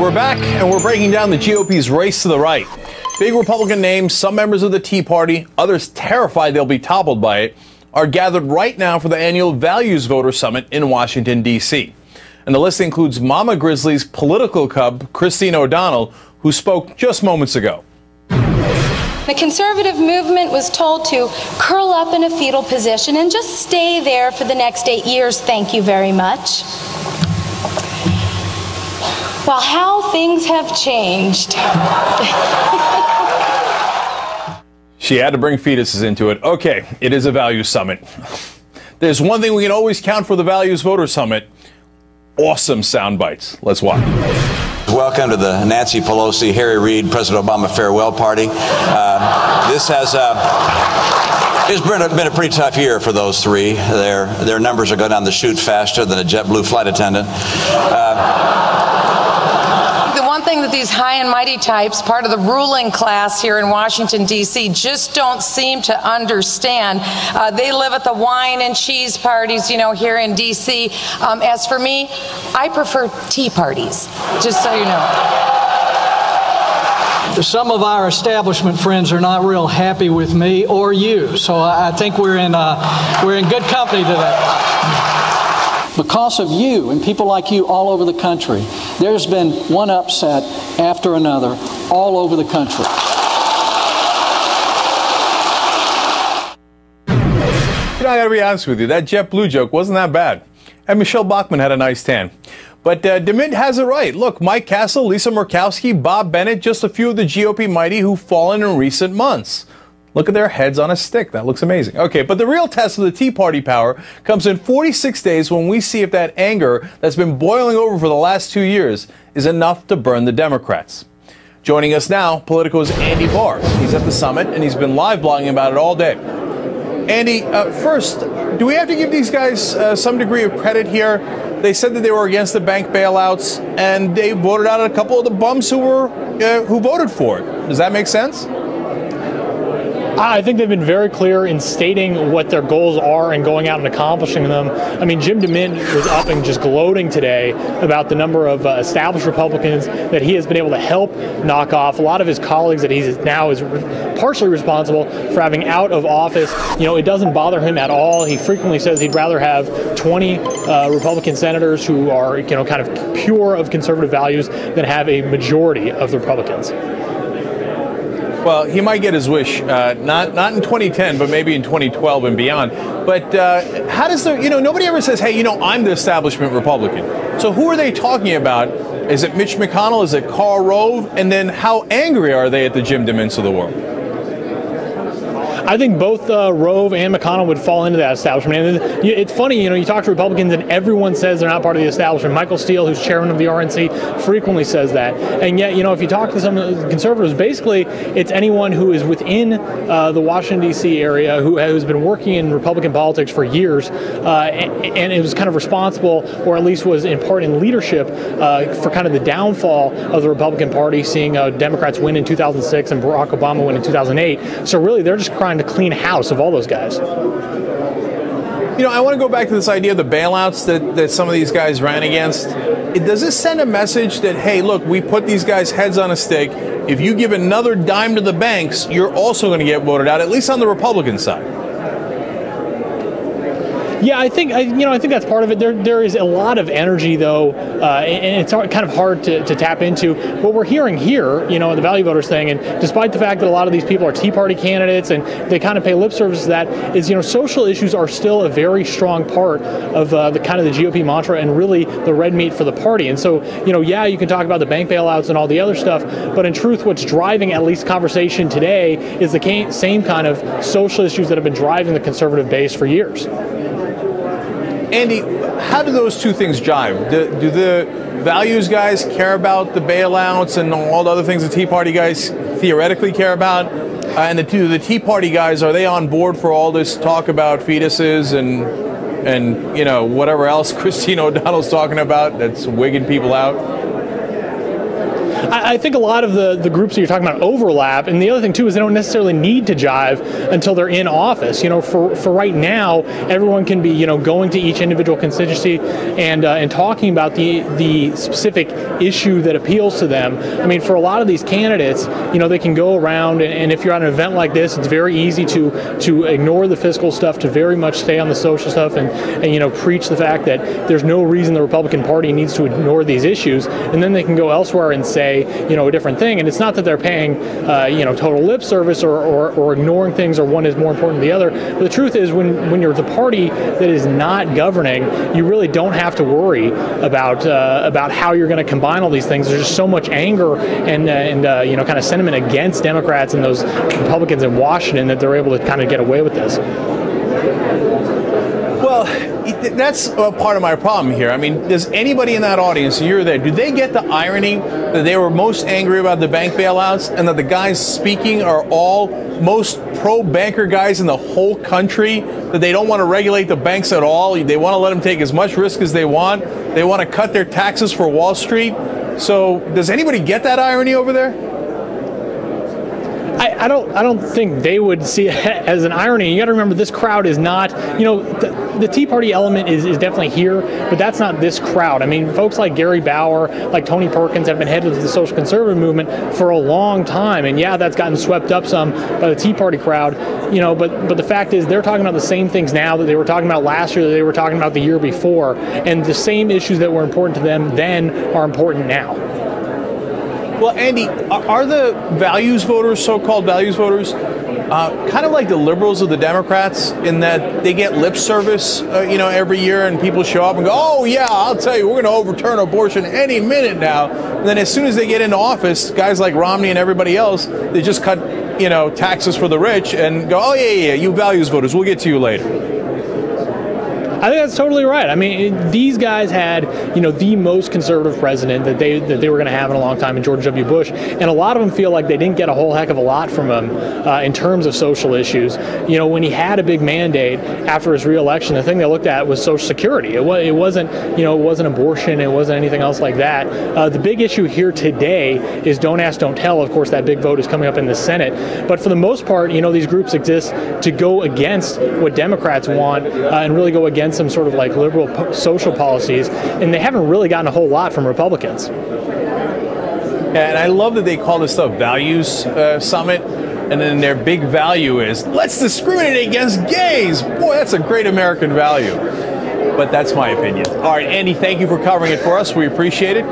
We're back, and we're breaking down the GOP's race to the right. Big Republican names, some members of the Tea Party, others terrified they'll be toppled by it, are gathered right now for the annual Values Voter Summit in Washington, D.C. And the list includes Mama Grizzly's political cub, Christine O'Donnell, who spoke just moments ago. The conservative movement was told to curl up in a fetal position and just stay there for the next 8 years, thank you very much. Well, how things have changed. She had to bring fetuses into it. Okay, it is a values summit. There's one thing we can always count for the Values Voter Summit: awesome sound bites. Let's watch. Welcome to the Nancy Pelosi, Harry Reid, President Obama farewell party. This has it's been a pretty tough year for those three. Their numbers are going down the chute faster than a JetBlue flight attendant. One thing that these high and mighty types, part of the ruling class here in Washington, D.C., just don't seem to understand. They live at the wine and cheese parties, you know, here in D.C. As for me, I prefer tea parties, just so you know. Some of our establishment friends are not real happy with me or you, so I think we're in good company today. Because of you and people like you all over the country, there's been one upset after another all over the country. You know, I gotta be honest with you, that JetBlue joke wasn't that bad. And Michelle Bachmann had a nice tan. But DeMint has it right. Look, Mike Castle, Lisa Murkowski, Bob Bennett, just a few of the GOP mighty who've fallen in recent months. Look at their heads on a stick. That looks amazing. Okay, but the real test of the Tea Party power comes in 46 days when we see if that anger that's been boiling over for the last 2 years is enough to burn the Democrats. Joining us now, Politico's Andy Barr. He's at the summit, and he's been live blogging about it all day. Andy, first, do we have to give these guys some degree of credit here? They said that they were against the bank bailouts, and they voted out a couple of the bums who voted for it. Does that make sense? I think they've been very clear in stating what their goals are and going out and accomplishing them. I mean, Jim DeMint was up and just gloating today about the number of established Republicans that he has been able to help knock off. A lot of his colleagues that he now is partially responsible for having out of office. You know, it doesn't bother him at all. He frequently says he'd rather have 20 Republican senators who are, you know, kind of pure of conservative values than have a majority of the Republicans. Well, he might get his wish, not in 2010, but maybe in 2012 and beyond. But how does nobody ever says, hey, you know, I'm the establishment Republican. So who are they talking about? Is it Mitch McConnell? Is it Karl Rove? And then how angry are they at the Jim DeMints of the world? I think both Rove and McConnell would fall into that establishment. And it's funny, you know, you talk to Republicans and everyone says they're not part of the establishment. Michael Steele, who's chairman of the RNC, frequently says that. And yet, you know, if you talk to some of the conservatives, basically it's anyone who is within the Washington, D.C. area who has been working in Republican politics for years and it was kind of responsible, or at least was in part in leadership for kind of the downfall of the Republican Party, seeing Democrats win in 2006 and Barack Obama win in 2008. So really, they're just crying to clean house of all those guys. You know, I want to go back to this idea of the bailouts that some of these guys ran against. Does this send a message that, hey, look, we put these guys' heads on a stick. If you give another dime to the banks, you're also going to get voted out, at least on the Republican side? Yeah, I think that's part of it. There is a lot of energy, though, and it's kind of hard to tap into. What we're hearing here, you know, the value voters thing, and despite the fact that a lot of these people are Tea Party candidates and they kind of pay lip service to that, is, you know, social issues are still a very strong part of the kind of the GOP mantra and really the red meat for the party. And so, you know, yeah, you can talk about the bank bailouts and all the other stuff, but in truth, what's driving at least conversation today is the same kind of social issues that have been driving the conservative base for years. Andy, how do those two things jive? Do the values guys care about the bailouts and all the other things the Tea Party guys theoretically care about? And the Tea Party guys, are they on board for all this talk about fetuses and you know, whatever else Christine O'Donnell's talking about that's wigging people out? I think a lot of the groups that you're talking about overlap, and the other thing too is they don't necessarily need to jive until they're in office. For right now, everyone can be going to each individual constituency and talking about the specific issue that appeals to them. I mean, for a lot of these candidates, they can go around, and if you're at an event like this, it's very easy to ignore the fiscal stuff, to very much stay on the social stuff, and preach the fact that there's no reason the Republican Party needs to ignore these issues, and then they can go elsewhere and say a different thing. And it's not that they're paying total lip service or ignoring things, or one is more important than the other. But the truth is, when you're the party that is not governing, you really don't have to worry about how you're going to combine all these things. There's just so much anger and kind of sentiment against Democrats and those Republicans in Washington that they're able to kind of get away with this. Well, that's part of my problem here. I mean, does anybody in that audience, you're there, do they get the irony that they were most angry about the bank bailouts, and that the guys speaking are all most pro-banker guys in the whole country, that they don't want to regulate the banks at all? They want to let them take as much risk as they want. They want to cut their taxes for Wall Street. So does anybody get that irony over there? I don't think they would see it as an irony. You got to remember, this crowd is not, the Tea Party element is definitely here, but that's not this crowd. I mean, folks like Gary Bauer, like Tony Perkins, have been head of the social conservative movement for a long time, and yeah, that's gotten swept up some by the Tea Party crowd. But the fact is, they're talking about the same things now that they were talking about last year, that they were talking about the year before, and the same issues that were important to them then are important now. Well, Andy, are the values voters, so-called values voters, kind of like the liberals of the Democrats, in that they get lip service, every year, and people show up and go, oh, yeah, I'll tell you, we're going to overturn abortion any minute now. And then as soon as they get into office, guys like Romney and everybody else, they just cut, taxes for the rich and go, oh, yeah, you values voters, we'll get to you later. I think that's totally right. I mean, these guys had, the most conservative president that they were going to have in a long time in George W. Bush, and a lot of them feel like they didn't get a whole heck of a lot from him in terms of social issues. When he had a big mandate after his reelection, the thing they looked at was Social Security. It wasn't abortion. It wasn't anything else like that. The big issue here today is don't ask, don't tell. Of course, that big vote is coming up in the Senate. But for the most part, these groups exist to go against what Democrats want and really go against some sort of like liberal social policies, and they haven't really gotten a whole lot from Republicans. Yeah, and I love that they call this stuff Values Summit, and then their big value is, let's discriminate against gays. Boy, that's a great American value. But that's my opinion. All right, Andy, thank you for covering it for us. We appreciate it.